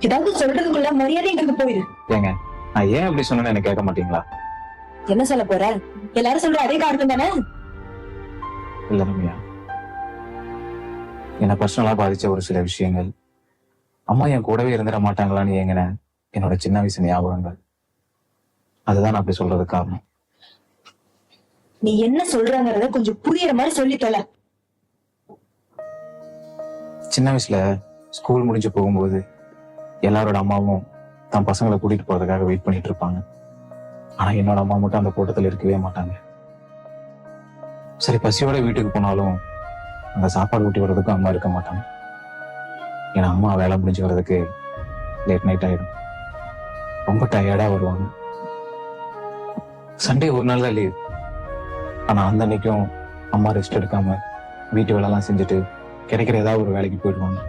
ஏதாவது சொல்றதுக்குள்ள மரியாதை எங்களுக்கு போயிரு. ஏங்க நான் ஏன் அப்படி சொன்னேன்னு எனக்கு கேட்க மாட்டீங்களா? என்ன சொல்ல போற? எல்லாரும் சொல்ற அதே காரணம் தானே? இல்ல ரம்யா, என்னை பர்சனலா பாதிச்ச ஒரு சில விஷயங்கள், அம்மா என் கூடவே இருந்துட மாட்டாங்களான்னு ஏங்கின என்னோட சின்ன வயசு ஞாபகங்கள், அதுதான் நான் அப்படி சொல்றதுக்கு காரணம். நீ என்ன சொல்றங்கறத கொஞ்சம் புரியுற மாதிரி சொல்லி தொலை. சின்ன வயசுல ஸ்கூல் முடிஞ்சு போகும்போது எல்லாரோட அம்மாவும் தன் பசங்களை கூட்டிட்டு போறதுக்காக வெயிட் பண்ணிட்டு இருப்பாங்க. ஆனா என்னோட அம்மா மட்டும் அந்த கூட்டத்தில் இருக்கவே மாட்டாங்க. சரி, பசியோட வீட்டுக்கு போனாலும் அங்க சாப்பாடு ஊட்டி வர்றதுக்கும் அம்மா இருக்க மாட்டாங்க. ஏன்னா அம்மா வேலை முடிஞ்சு வர்றதுக்கு லேட் நைட் ஆயிடும். ரொம்ப டயர்டா வருவாங்க. சண்டே ஒரு நாள் தான் லீவ். ஆனா அந்த அன்னைக்கும் அம்மா ரெஸ்ட் எடுக்காம வீட்டு வேலைலாம் செஞ்சுட்டு கிடைக்கிற ஏதாவது ஒரு வேலைக்கு போயிடுவாங்க.